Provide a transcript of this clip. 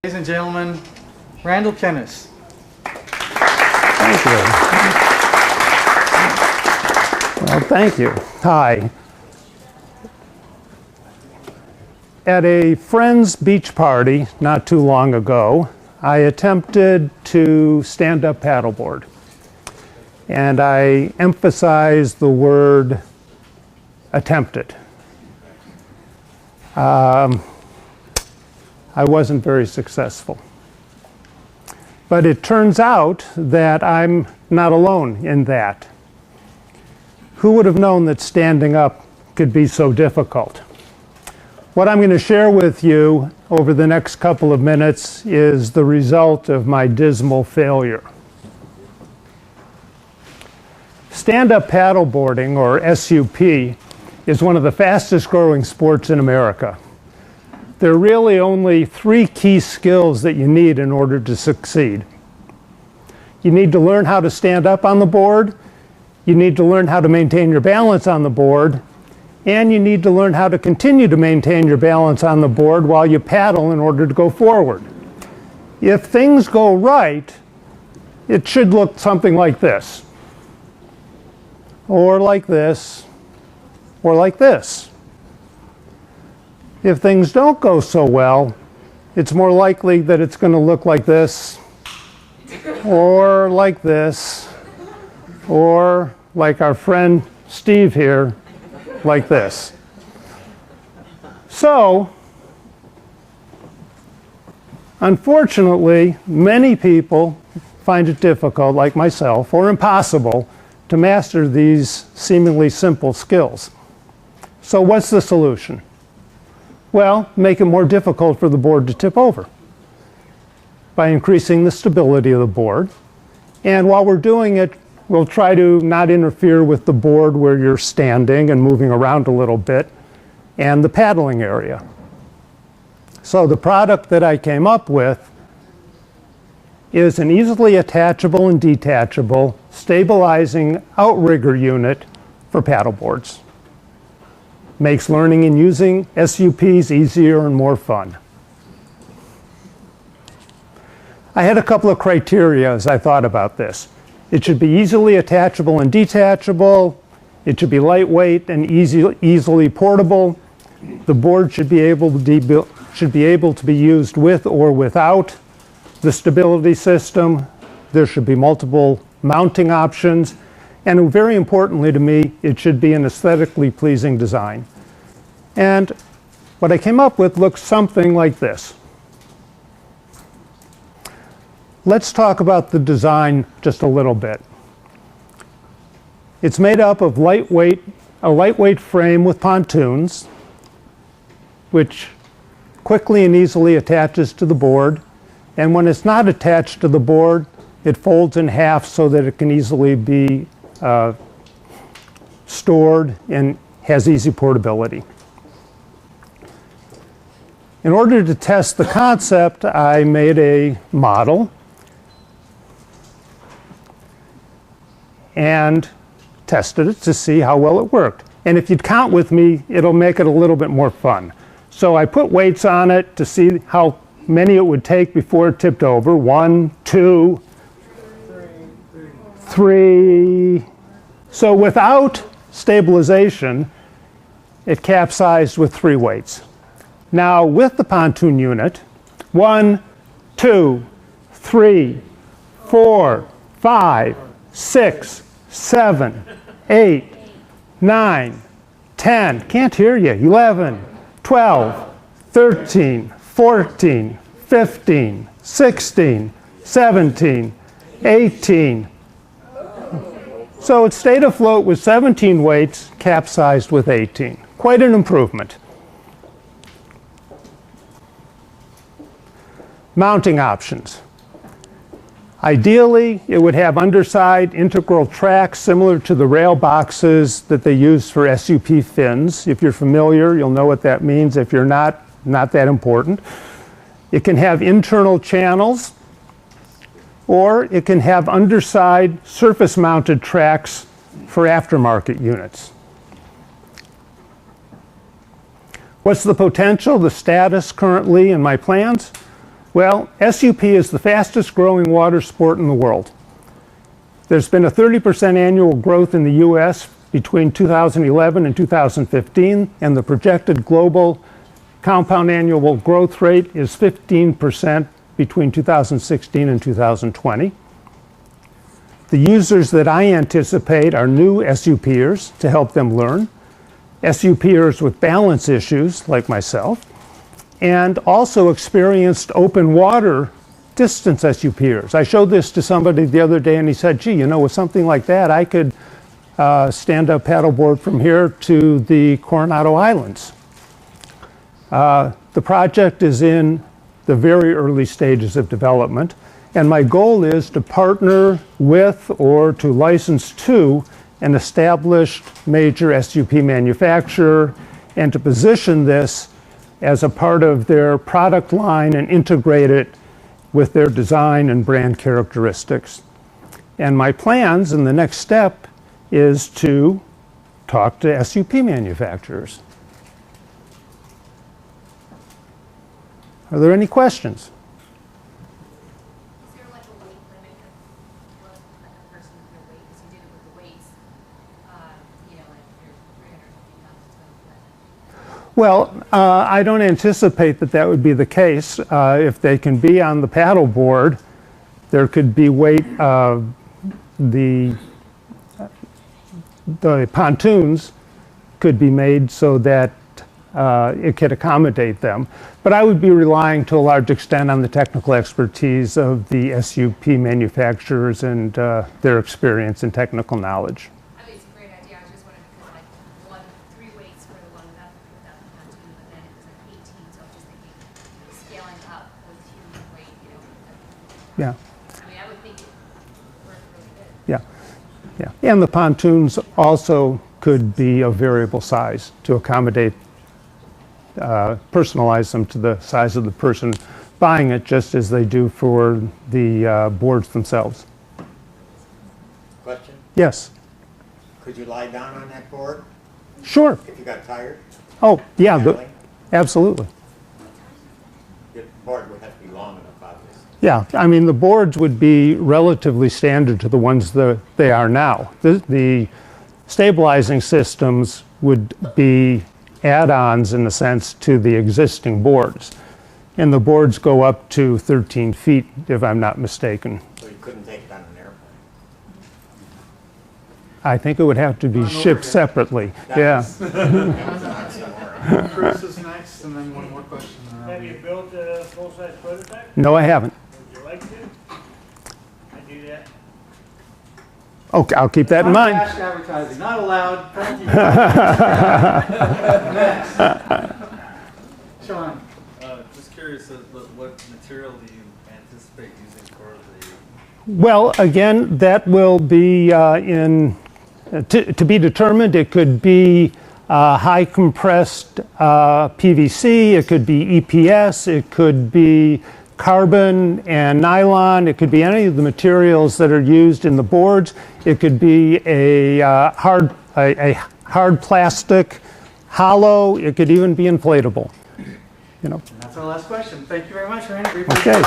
Ladies and gentlemen, Randall Kennis. Thank you. Well, thank you. Hi. At a friend's beach party not too long ago, I attempted to stand up paddleboard. And I emphasized the word attempted. I wasn't very successful. But it turns out that I'm not alone in that. Who would have known that standing up could be so difficult? What I'm going to share with you over the next couple of minutes is the result of my dismal failure. Stand-up paddleboarding, or SUP, is one of the fastest growing sports in America. There are really only three key skills that you need in order to succeed. You need to learn how to stand up on the board, you need to learn how to maintain your balance on the board, and you need to learn how to continue to maintain your balance on the board while you paddle in order to go forward. If things go right, it should look something like this, or like this, or like this. If things don't go so well, it's more likely that it's going to look like this, or like this, or like our friend Steve here, like this. So, unfortunately, many people find it difficult, like myself, or impossible, to master these seemingly simple skills. So what's the solution? Well, make it more difficult for the board to tip over by increasing the stability of the board. And while we're doing it, we'll try to not interfere with the board where you're standing and moving around a little bit, and the paddling area. So the product that I came up with is an easily attachable and detachable stabilizing outrigger unit for paddleboards. Makes learning and using SUPs easier and more fun. I had a couple of criteria as I thought about this. It should be easily attachable and detachable. It should be lightweight and easily portable. The board should be able to be used with or without the stability system. There should be multiple mounting options. And very importantly to me, it should be an aesthetically pleasing design. And what I came up with looks something like this. Let's talk about the design just a little bit. It's made up of a lightweight frame with pontoons, which quickly and easily attaches to the board. And when it's not attached to the board, it folds in half so that it can easily be stored and has easy portability. In order to test the concept, I made a model and tested it to see how well it worked. And if you'd count with me, it'll make it a little bit more fun. So I put weights on it to see how many it would take before it tipped over. 1, 2, 3. So without stabilization, it capsized with 3 weights. Now with the pontoon unit, 1, 2, 3, 4, 5, 6, 7, 8, 9, 10, can't hear you, 11, 12, 13, 14, 15, 16, 17, 18. So it stayed afloat with 17 weights, capsized with 18. Quite an improvement. Mounting options. Ideally, it would have underside integral tracks similar to the rail boxes that they use for SUP fins. If you're familiar, you'll know what that means. If you're not that important. It can have internal channels, or it can have underside surface-mounted tracks for aftermarket units. What's the potential, the status currently in my plans? Well, SUP is the fastest growing water sport in the world. There's been a 30% annual growth in the US between 2011 and 2015, and the projected global compound annual growth rate is 15% between 2016 and 2020. The users that I anticipate are new SUPers to help them learn, SUPers with balance issues like myself, and also experienced open water distance SUPers. I showed this to somebody the other day and he said, gee, you know, with something like that, I could stand up paddleboard from here to the Coronado Islands. The project is in the very early stages of development, and my goal is to partner with or to license to an established major SUP manufacturer and to position this as a part of their product line and integrate it with their design and brand characteristics. And my plans and the next step is to talk to SUP manufacturers. Are there any questions? Is there like a weight limit of what like a person with their weight? Because you did it with the weights, you know, like if you're 350 pounds, it's Well, I don't anticipate that that would be the case. If they can be on the paddleboard, there could be weight. The pontoons could be made so that it could accommodate them. But I would be relying to a large extent on the technical expertise of the SUP manufacturers and their experience and technical knowledge. I mean, it's a great idea. I was just wondering because like 3 weights for the one without the pontoon, but then it was like 18. So I'm just thinking scaling up with human weight, you know. Yeah. I mean, I would think it worked really good. Yeah. Yeah. And the pontoons also could be of variable size to accommodate, personalize them to the size of the person buying it, just as they do for the boards themselves. Question? Yes. Could you lie down on that board Sure. if you got tired? Oh, yeah. Paddling? Absolutely. Your board would have to be long enough, obviously. Yeah, I mean, the boards would be relatively standard to the ones that they are now. The stabilizing systems would be add-ons, in a sense, to the existing boards. And the boards go up to 13 feet, if I'm not mistaken. So you couldn't take it on an airplane. I think it would have to be shipped separately. Yeah. Chris is next, and then one more question. Have you built a full-size prototype? No, I haven't. Would you like to? I do that. Okay, I'll keep that in mind. Flash advertising, not allowed. Thank you. Next. Sean. Just curious, what material do you anticipate using for the? Well, again, that will be to be determined. It could be high compressed PVC, it could be EPS, it could be carbon and nylon, it could be any of the materials that are used in the boards. It could be a hard plastic, hollow, it could even be inflatable. You know. And that's our last question. Thank you very much, Randy. Okay.